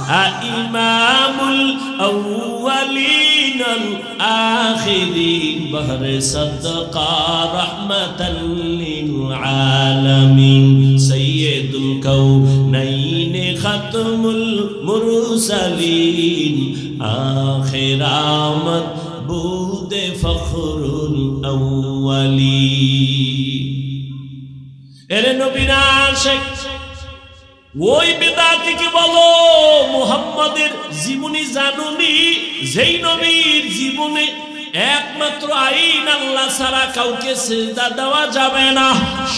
ইমামুল আউয়ালিন আল আখিরিন বাহরে সাদকা রাহমাতাল লিল আলামিন সাইয়্যিদুল কাউনাইন খাতমুল মুরসালিন আখির আমদ বুদে ফখরুল আউয়ালিন। এরে নবীর আশিক ওই বেদাতিকে বলো মুহাম্মাদের জীবনী জানুনি, যেই নবীর জীবনে একমাত্র আইন আল্লাহ ছাড়া কাউকে সিজদা দেওয়া যাবে না।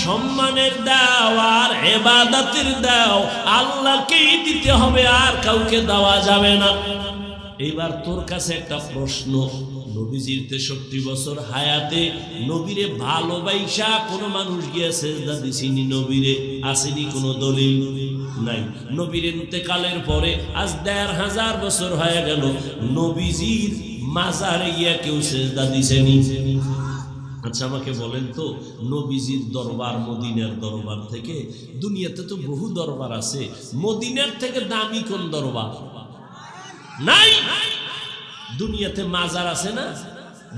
সম্মানের দাও আর ইবাদতের দাও আল্লাহকেই দিতে হবে, আর কাউকে দেওয়া যাবে না। এইবার তোর কাছে একটা প্রশ্ন, নবীজির 63 বছর হায়াতে নবীরে ভালোবাসা কোন মানুষ গিয়ে সিজদা দিছিনি? নবীরে আসেনি কোনো দলিল নাই। নবীর ইন্তেকালের পরে আজ 1500 বছর হয়ে গেল, নবীজির মাজারে গিয়া কেউ সিজদা দিছেনি? আচ্ছা আমাকে বলেন তো, নবীজির দরবার মদিনার দরবার থেকে, দুনিয়াতে তো বহু দরবার আছে, মদিনার থেকে দামি কোন দরবার? নাই। দুনিয়াতে মাজার আছে না?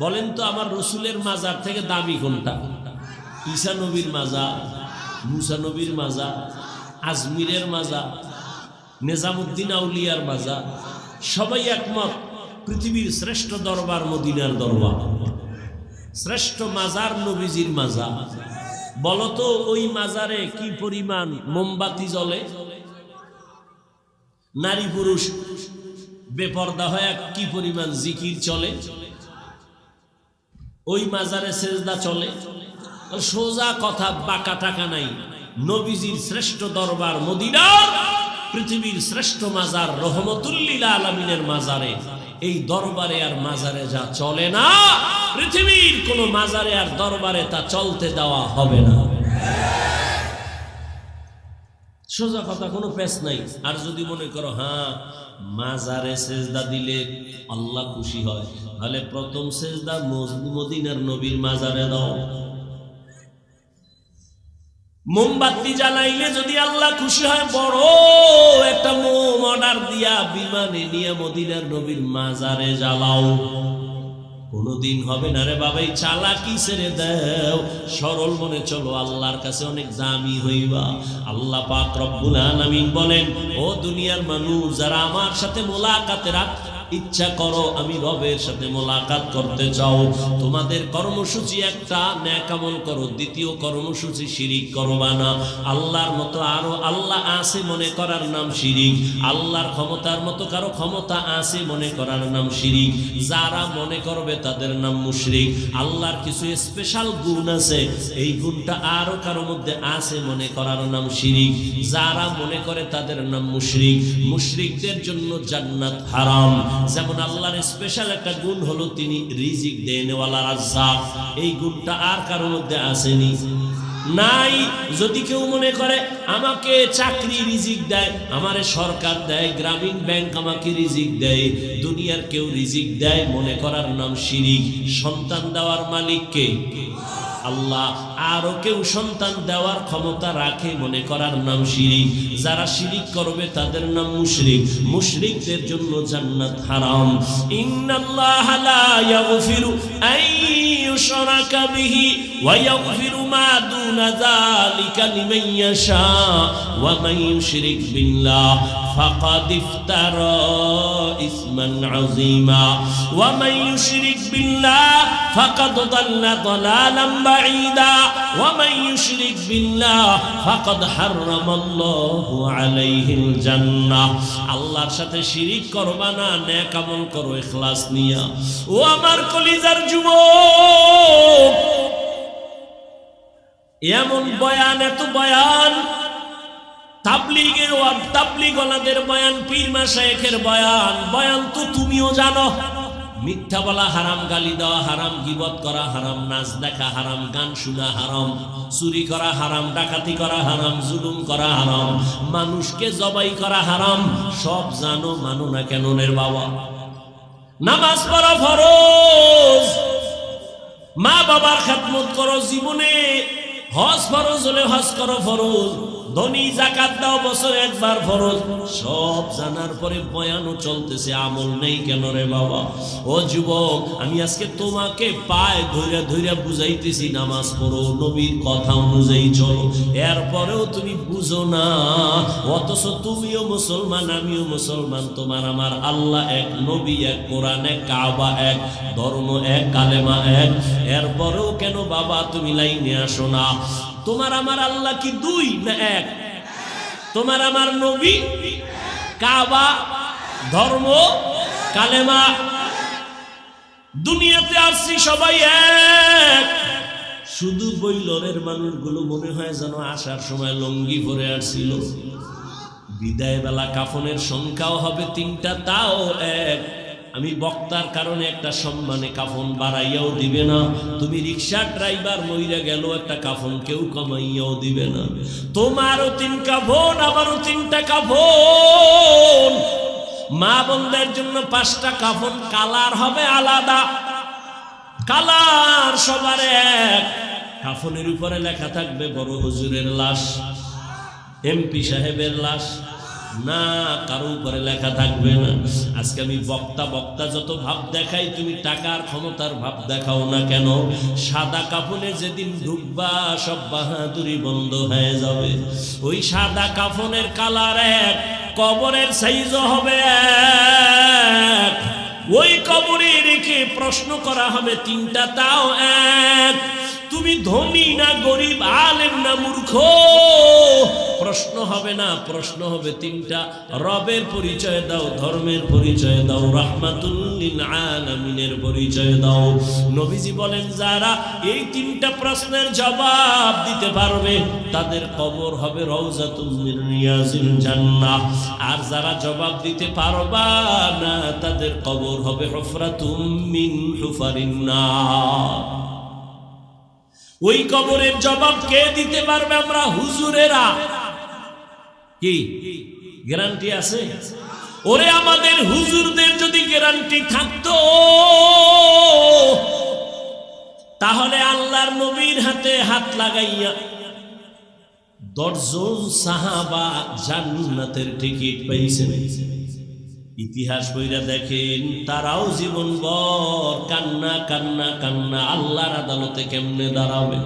বলেন তো আমার রসুলের মাজার থেকে দামি কোনটা? ঈসা নবীর মাজার, মুসা নবীর মাজার, আজমিরের মাজার, নিজামুদ্দিন আউলিয়ার মাজার, সবাই একমত পৃথিবীর শ্রেষ্ঠ দরবার মদিনার দরবার, শ্রেষ্ঠ মাজার নবীজির মাজার। বলতো ওই মাজারে কি পরিমাণ মোমবাতি জ্বলে? নারী পুরুষ বেপর্দা হয়ে কি পরিমাণ জিকির চলে? ওই মাজারে সেজদা চলে? সোজা কথা, বাঁকা টাকা নাই। নবীজির শ্রেষ্ঠ দরবার মদিনার পৃথিবীর শ্রেষ্ঠ মাজার রহমতুল লিল আলামিনের মাজারে, এই দরবারে আর মাজারে যা চলে না, পৃথিবীর কোন মাজারে আর দরবারে তা চলতে দেওয়া হবে না। সোজা কথা, কোনো পেশ নাই। আর যদি মনে করো হ্যাঁ মাজারে সেজদা দিলে আল্লাহ খুশি হয়, তাহলে প্রথম সেজদা মদিনার নবীর মাজারে দাও। মোমবাতি জ্বালাইলে যদি আল্লাহ খুশি হয়, বড় একটা মোম অর্ডার দিয়া বিমানে নিয়ে মদিনার নবীর মাজারে জ্বালাও। কোনদিন হবে না রে বাবাই, চালাকি ছেড়ে দাও, সরল মনে চলো, আল্লাহর কাছে অনেক দামি হইবা। আল্লাহ পাক রব্বুল আলামিন বলেন, ও দুনিয়ার মানুষ যারা আমার সাথে মোলাকাতে ইচ্ছা করো, আমি রবের সাথে মোলাকাত করতে চাও, তোমাদের কর্মসূচি একটা, নেক আমল করো। দ্বিতীয় কর্মসূচি শিরিক করবা না। আল্লাহর মতো আরো আল্লাহ আছে মনে করার নাম শিরিক। আল্লাহর ক্ষমতার মতো কারো ক্ষমতা আছে মনে করার নাম শিরিক। যারা মনে করবে তাদের নাম মুশরিক। আল্লাহর কিছু স্পেশাল গুণ আছে, এই গুণটা আরো কারো মধ্যে আছে মনে করার নাম শিরিক। যারা মনে করে তাদের নাম মুশরিক। মুশরিকদের জন্য জান্নাত হারাম। যেমন আল্লাহর স্পেশাল একটা গুণ হলো তিনি রিজিক দেনওয়ালা রাজ্জাক, এই গুণটা আর কারোর মধ্যে আসেনি, নাই। যদি কেউ মনে করে আমাকে চাকরি রিজিক দেয়, আমারে সরকার দেয়, গ্রামীণ ব্যাংক আমাকে রিজিক দেয়, দুনিয়ার কেউ রিজিক দেয়, মনে করার নাম শিরিক। সন্তান দেওয়ার মালিক কে? আল্লাহ। আরো কেউ সন্তান দেওয়ার ক্ষমতা রাখে মনে করার নাম শিরিক। যারা শিরিক করবে তাদের নাম মুশরিক। মুশরিকদের জন্য জান্নাত হারাম। ইন্নাল্লাহা লা ইয়াগফিরু আন ইউশরাকা বিহি ওয়া ইয়াগফিরু মা দুনা যালিকা লিমান ইয়াশা ওয়া মান ইউশরিক বিল্লাহ ফাকাদ ইফতারা ইসমান আযীমা ওয়া মান ইউশরিক বিল্লাহ ফাকাদ দাল্লা দালালাম বাঈদা ওয়া মান ইউশরিক বিল্লাহ ফাকাদ হারামাল্লাহু আলাইহিল জান্নাহ। আল্লাহর সাথে শিরিক করবা না, নেক আমল করো ইখলাস নিয়া। ও আমার কলিজার যুবক, এমন বয়ান, এত বয়ান, তাবলীগের তাবলীগওয়ালাদের বয়ান, পীর মাশায়েখের বয়ান, বয়ান তো তুমিও জানো। মিথ্যা বলা হারাম, গালি দেওয়া হারাম, গীবত করা হারাম, নাচ দেখা হারাম, গান শোনা হারাম, চুরি করা হারাম, ডাকাতি করা হারাম, জুলুম করা হারাম, মানুষকে জবাই করা হারাম। সব জানো, মানো না কেন রে বাবা? নামাজ পড়া ফরজ, মা বাবার খেদমত করো জীবনে, হজ ফরজ হলে হজ করো ফরজ, ধনী যাকাত দাও বছরে একবার ফরজ, সব জানার পরে বয়ানও চলতেছে, আমল নেই কেন রে বাবা? ও যুবক, আমি আজকে তোমাকে পায়ে ধরে ধরে বুঝাইতেছি নামাজ পড়ো, নবীর কথা অনুযায়ী চলো, এরপরেও তুমি বুঝো না। অথচ তুমিও মুসলমান, আমিও মুসলমান, তোমার আমার আল্লাহ এক, নবী এক, কোরআন এক, কাবা এক, ধর্ম এক, কালেমা এক, এরপরেও কেন বাবা তুমি লাইনে আসো না? তোমার আমার আল্লাহ কি দুই না এক? তোমার আমার নবী, কাবা, ধর্ম, কালেমা, দুনিয়াতে আসছি সবাই এক। শুধু বৈলরের মানুষগুলো মনে হয় যেন আসার সময় লঙ্গি পরে আসছিল, বিদায় বেলা কাফনের সংখ্যাও হবে 3টা, তাও এক। আমি বক্তার কারণে একটা সম্মানে কাফন বাড়াইয়াও দিবে না, তুমি রিক্সার ড্রাইভার মইরা গেল একটা কাফন কেউ কমাইয়াও দিবে না। তোমারও 3 কাফন, আমারও 3টা কাফন। মা বোনদের জন্য 5টা কাফন, কালার হবে আলাদা, কালার সবার এক। কাফনের উপরে লেখা থাকবে বড় হুজুরের লাশ, এমপি সাহেবের লাশ, না কারো উপরে লেখা থাকবে না। আজকে আমি বক্তা যত ভাব দেখাই, তুমি টাকার ক্ষমতার ভাব দেখাও না কেন? সাদা কাফনে যেদিন ঢুকবা সব বাহাদুরি বন্ধ হয়ে যাবে। ওই সাদা কাফনের কালার এক, কবরের সাইজও হবে এক। ওই কবরে রেখে প্রশ্ন করা হবে 3টা, তাও এক। তুমি ধনী না গরিব, আলেম না মূর্খ, প্রশ্ন হবে না, প্রশ্ন হবে 3টা। রবের পরিচয় দাও, ধর্মের পরিচয় দাও, রাহমাতুল লিল আলামিনের পরিচয় দাও। নবীজি বলেন যারা এই 3টা প্রশ্নের জবাব দিতে পারবে তাদের কবর হবে রওজাতুম মিন রিয়াজিল জান্নাহ, আর যারা জবাব দিতে পারবা না তাদের কবর হবে হুফরাতুম মিন হুফারিন নার। ওই কবরের জবাব কে দিতে পারবে? আমরা হুজুরেরা। কি গ্যারান্টি আছে? ওরে আমাদের হুজুরদের যদি গ্যারান্টি থাকতো তাহলে আল্লাহর নবীর হাতে হাত লাগাইয়া 10 জন সাহাবা জান্নাতের টিকিট পাইছেন। ইতিহাস বইরা দেখেন, তারাও জীবনভর কান্না কান্না কান্না, আল্লাহর আদালতে কেমনে দাঁড়াবে?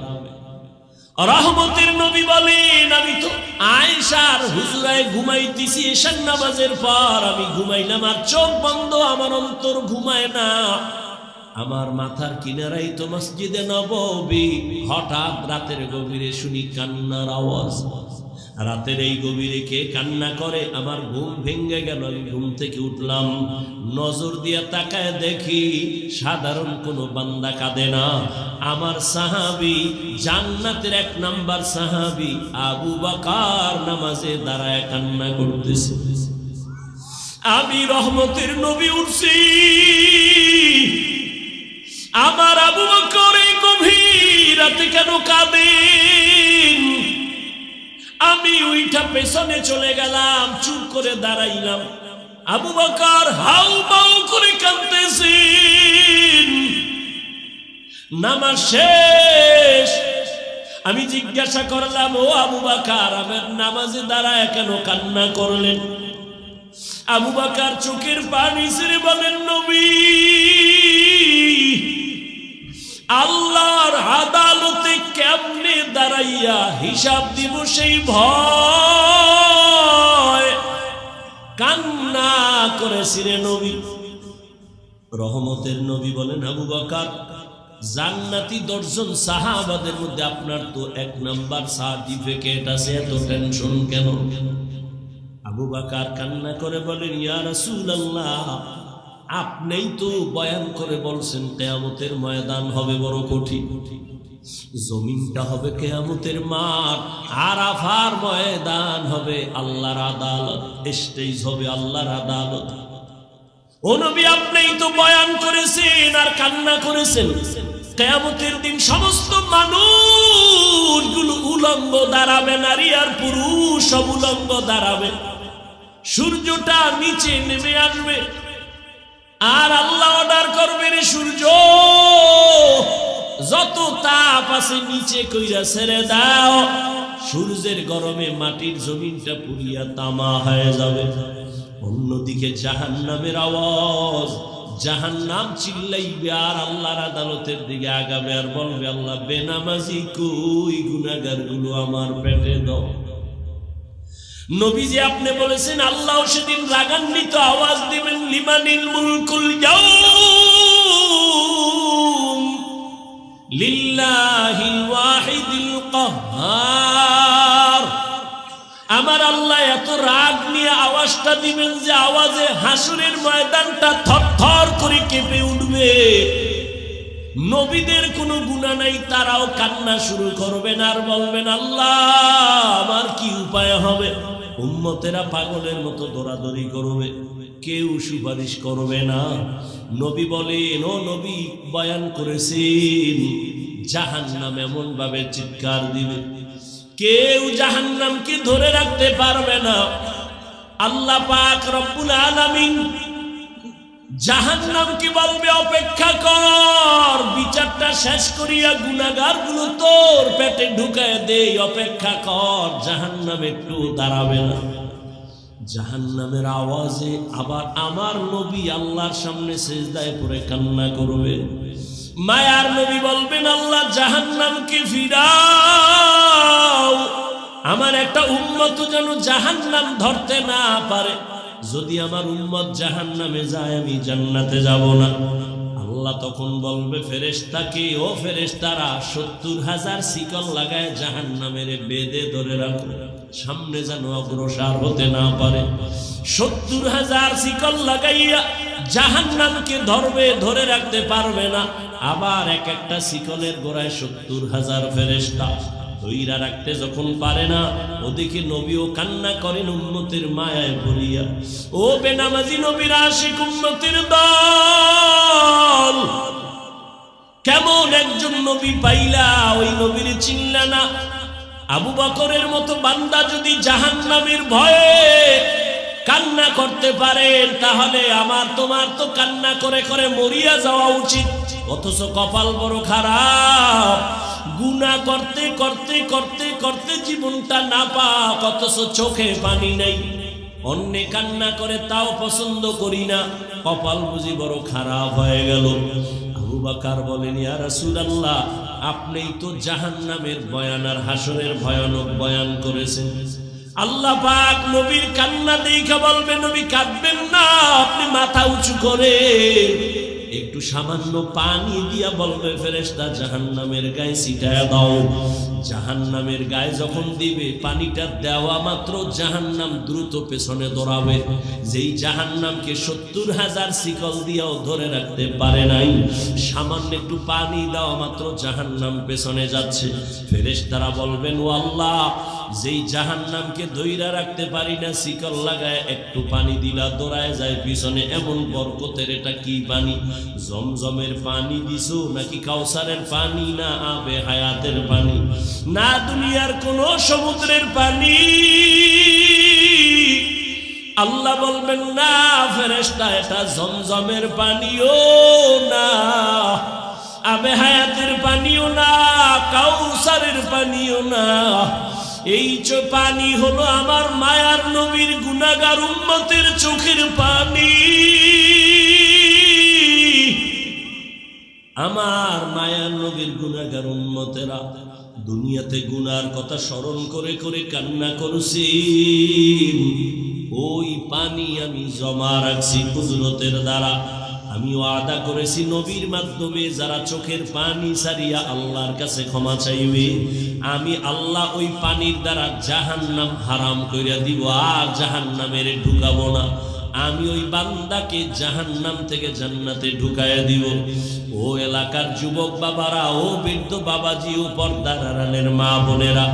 রহমতের নবী বলেন, আমি তো আয়েশার হুজরায় ঘুমাইতেছি এশার নামাজের পর, আমি ঘুমাইলাম আর চোখ বন্ধ, আমার অন্তর ঘুমায় না। আমার মাথার কিনারাই তো মসজিদে নববী, হঠাৎ রাতের গভীরে শুনি কান্নার আওয়াজ। রাতের এই গভীরে কে কান্না করে? আমার ঘুম ভেঙে গেল, আমি ঘুম থেকে উঠলাম, নজর দিয়ে তাকায় দেখি সাধারণ কোনো বান্দা কাঁদে না, আমার সাহাবী, জান্নাতের 1 নাম্বার সাহাবী আবু বকর নামাজে দাঁড়ায় কান্না করতেছে। আমি রহমতের নবী উঠছি, আমার আবু বকর এই গভীর রাতে কেন কাঁদেন? আমি ওইটা পেছনে চলে গেলাম, চুপ করে দাঁড়াইলাম। আবু বকর হাউ মাউ করে কাঁদতেছেন। নামাজ শেষ, আমি জিজ্ঞাসা করলাম, ও আবু বকর, আমার নামাজে দাঁড়ায় কেন কান্না করলেন? আবু বকর চোখের পানি ছেড়ে বলেন, নবী, আল্লাহর আদালতে কেমনে দাঁড়াইয়া হিসাব দিব সেই ভয় কান্না করেছিলেন নবী। রহমতের নবী বলেন, আবু বকর, জান্নাতি 10 জন সাহাবাদের মধ্যে আপনার তো 1 নাম্বার সার্টিফিকেট আছে, এত টেনশন কেন? আবু বকর কান্না করে বলেন, ইয়া রাসূলুল্লাহ, আপনিই তো বয়ান করে বলছেন কিয়ামতের ময়দান হবে বড় কঠিন, জমিনটা হবে কিয়ামতের মাঠ, আরাফার ময়দান হবে আল্লাহর আদালত, স্টেজ হবে আল্লাহর আদালত। ও নবী, আপনিই তো বয়ান করেছেন আর কান্না করেছেন, কিয়ামতের দিন সমস্ত মানুষগুলো উলঙ্গ দাঁড়াবে, নারী আর পুরুষ সব উলঙ্গ দাঁড়াবে, সূর্যটা নিচে নেমে আসবে, আর আল্লাহ অর্ডার করবেন, সূর্য যত তাপ আছে নিচে কইরা ছেড়ে দাও, সূর্যের গরমে মাটির জমিনটা পুড়িয়া তামা হয়ে যাবে। অন্যদিকে জাহান্নামের আওয়াজ, জাহান্নাম চিল্লাইবে আর আল্লাহর আদালতের দিকে আগাবে আর বলবে, আল্লাহ বেনামাজি কই, গুনাহগার গুলো আমার পেটে দাও। নবীজি আপনি বলেছেন আল্লাহ সেদিন রাগান্বিত আওয়াজ দিবেন, লিমানিল মুলকুল ইয়াউম লিল্লাহিল ওয়াহিদিল কাহ্হার। আমার আল্লাহ এত রাগ নিয়ে আওয়াজটা দিবেন যে আওয়াজে হাসরের ময়দানটা থরথর করে কেঁপে উঠবে। নবীদের কোনো গুনাহ নাই, তারাও কান্না শুরু করবেন আর বলবেন, আল্লাহ আমার কি উপায় হবে। উম্মতেরা পাগলের মতো দৌড়াদৌড়ি করবে, কেউ সুপারিশ করবে না। নবী বলেন, ও নবী বয়ান করেছেন জাহান্নাম এমন ভাবে চিৎকার দিবে, কেউ জাহান্নামকে ধরে রাখতে পারবে না। আল্লাহ পাক রব্বুল আলামিন জাহান্নামকে বলবে, অপেক্ষা কর, বিচারটা শেষ করিয়া গুনাহগার গুলো তোর পেটে ঢুকায় দেই, অপেক্ষা কর। জাহান্নাম একটু দাঁড়াবে না। জাহান্নামের আওয়াজে আবার আমার নবী আল্লাহর সামনে সিজদায় পড়ে কান্না করবে। মায়ার নবী বলবেন, আল্লাহ জাহান্নামকে ফিরাও, আমার একটা উম্মত যেন জাহান্নাম ধরতে না পারে। যদি আমার উম্মত জাহান্নামে যায় আমি জান্নাতে যাব না। আল্লাহ তখন বলবে ফেরেশতাকে, ও ফেরেশতারা ৭০,০০০ শিকল লাগায় জাহান্নামের বেঁধে ধরে রাখো, সামনে যেন অগ্রসর হতে না পারে। ৭০,০০০ শিকল লাগাইয়া জাহান্নামকে ধরবে, ধরে রাখতে পারবে না। আবার এক একটা শিকলের গোড়ায় ৭০,০০০ ফেরেশতা ধইরা রাখতে যখন পারে না, ওদিকে নবীও কান্না করেন উম্মতের মায়ায় পড়িয়া। ও বেনামাজি নবীর আশিক উম্মতের দল, কেমন একজন নবী পাইলা, ওই নবীর চিনলা না। আবু বকরের মতো বান্দা যদি জাহান্নামের ভয়ে কান্না করতে পারেন, তাহলে আমার তোমার তো কান্না করে করে মরিয়া যাওয়া উচিত। অথচ কপাল বড় খারাপ, গুনাহ করতে করতে করতে করতে জীবনটা না পাক, অথচ চোখে পানি নাই। অন্যে কান্না করে তাও পছন্দ করি না, কপাল বুঝি বড় খারাপ হয়ে গেল। আবু বকর বলেন, ইয়া রাসূলুল্লাহ, আপনিই তো জাহান্নামের বয়ান আর হাসরের ভয়ানক বয়ান করেছেন। আল্লাহ পাক নবীর কান্না দেখে বলবে, নবী কাঁদবেন না, আপনি মাথা উঁচু করে একটু সামান্য পানি দিয়া বলবে ফেরেশতা জাহান্নামের গায়ে ছিটায়া দাও। জাহান্নামের গায়ে যখন দিবে, পানিটা দেওয়া মাত্র জাহান্নাম দ্রুত পেছনে দৌড়াবে। যেই জাহান্নামকে ৭০,০০০ শিকল দিয়াও ধরে রাখতে পারে নাই, সামান্য একটু পানি দেওয়া মাত্র জাহান্নাম পেছনে যাচ্ছে। ফেরেশতারা বলবেন, ও আল্লাহ, যেই জাহান্নামকে ধইরা রাখতে পারি না, শিকল লাগায় একটু পানি দিলা দৌড়ায় যায় পিছনে, এমন বরকতের এটা কি পানি? জমজমের পানি দিছো নাকি কাউসারের পানি, না আবে হায়াতের পানি, না দুনিয়ার কোন সমুদ্রের পানি? আল্লাহ বলবেন, না ফেরেশতা, এটা জমজমের পানিও না, আবে হায়াতের পানিও না, কাউসারের পানিও না। এই পানি হলো আমার মায়ার নবীর গুনাহগার উম্মতের চোখের পানি। আমার মায়ার নবীর গুনাহগার উম্মতেরা দুনিয়াতে গুনার কথা স্মরণ করে করে কান্না করছেন, ওই পানি আমি জমা রাখছি কুদরতের দ্বারা। আমি ওয়াদা করেছি নবীর মাধ্যমে যারা চোখের পানি ছাড়িয়া আল্লাহর কাছে ক্ষমা চাইবে, আমি আল্লাহ ওই পানির দ্বারা জাহান্নাম হারাম কইরা দিব, আর জাহান্নামের ঢুকাবো না। আমি ওই বান্দাকে জাহান্নাম থেকে জান্নাতে ঢুকাইয়া দিব। ও এলাকার যুবক বাবারা, ও বৃদ্ধ বাবাজি, ও পর্দার আড়ালের মা বোনেরা,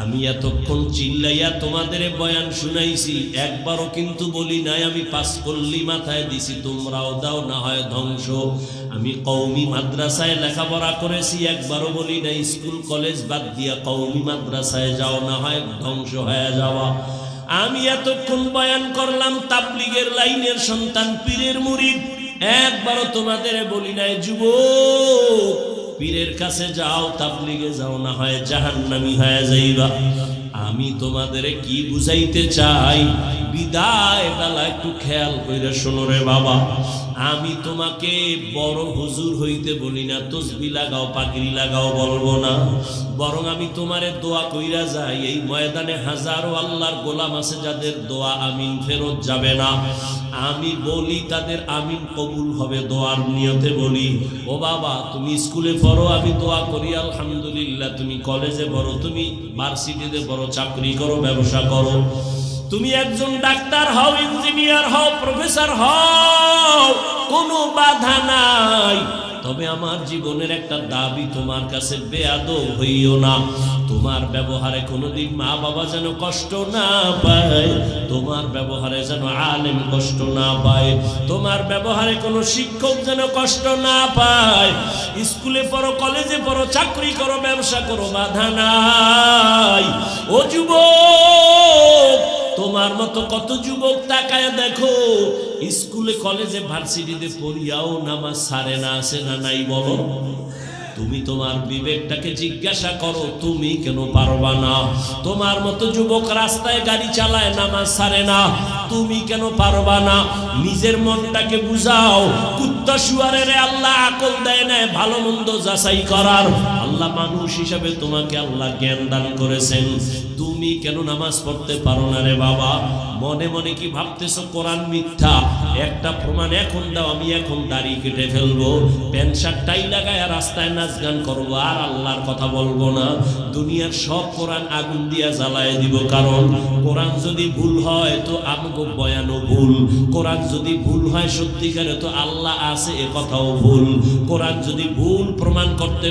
আমি এতক্ষণ চিল্লাইয়া তোমাদের বয়ান শুনাইছি, একবারও কিন্তু বলি নাই আমি পাস করলি মাথায় দিছি তোমরাও দাও না হয় ধ্বংস। আমি কওমি মাদ্রাসায় লেখাপড়া করেছি, একবারও বলি নাই স্কুল কলেজ বাদ দিয়া কওমি মাদ্রাসায় যাও না হয় ধ্বংস হয়ে যাওয়া। আমি এতক্ষণ বয়ান করলাম তাবলীগের লাইনের সন্তান, পীরের মুরিদ, একবারও তোমাদের বলি নাই যুবক পীরের কাছে যাও, তাবলিগে যাও, না হয় জাহান্নামী হয়ে যাইবা। আমি তোমাদের কি বুঝাইতে চাই, বিদায় বেলা একটু খেয়াল কইরা শোনো রে বাবা। আমি তোমাকে বড় হুজুর হইতে বলি না, তসবি লাগাও, পাগড়ি লাগাও বলবো না, বরং আমি তোমারে দোয়া কইরা যাই। এই ময়দানে হাজারো আল্লাহর গোলাম আছে যাদের দোয়া আমিন ফেরত যাবে না, আমি বলি তাদের আমিন কবুল হবে, দোয়ার নিয়তে বলি। ও বাবা, তুমি স্কুলে পড়ো, আমি দোয়া করি আলহামদুলিল্লাহ। তুমি কলেজে পড়ো, তুমি ভার্সিটিতে পড়ো, চাকরি করো, ব্যবসা করো, তুমি একজন ডাক্তার হও, ইঞ্জিনিয়ার হও, প্রফেসর হও, কোনো বাধা নাই। তবে আমার জীবনের একটা দাবি তোমার কাছে, বেয়াদব হইও না। তোমার ব্যবহারে কোনোদিন মা বাবা যেন কষ্ট না পায়, তোমার ব্যবহারে যেন আলেম কষ্ট না পায়, তোমার ব্যবহারে কোনো শিক্ষক যেন কষ্ট না পায়। স্কুলে পড়ো, কলেজে পড়ো, চাকরি করো, ব্যবসা করো, বাধা নাই। ও যুবক, তোমার মতো কত যুবক তাকায় দেখো, স্কুলে কলেজে ভার্সিটিতে পড়িয়াও নামাজ ছাড়ে না, আছে না নাই বলো? তুমি তোমার বিবেকটাকে জিজ্ঞাসা করো, তুমি কেন পারবা না? তোমার মতো যুবক রাস্তায় গাড়ি চালায়, নামাজ ছাড়ে না, তুমি কেন পারবা না? নিজের মনটাকে বুঝাও। কুত্তা শুয়ারের আল্লাহ আকল দেয় না ভালো মন্দ যাচাই করার। আল্লাহ মানুষ হিসাবে তোমাকে আল্লাহ জ্ঞান দান করেছেন, তুমি কেন নামাজ পড়তে পারো না রে বাবা? মনে মনে কি ভাবতেছো কোরআন মিথ্যা? একটা প্রমাণ এখন দাও, আমি এখন দাড়ি কেটে ফেলবো, প্যান্ট শার্ট টাই লাগায় রাস্তায় নাচ গান করবো, আর আল্লাহর কথা বলবো না। দুনিয়ার সব কোরআন আগুন দিয়া জ্বালায় দিব, কারণ কোরআন যদি ভুল হয় তো আমগো বয়ানও ভুল, কোরআন যদি ভুল হয় সত্যিকারে তো আল্লাহ আছে এ কথাও ভুল, কোরআন যদি ভুল প্রমাণ করতে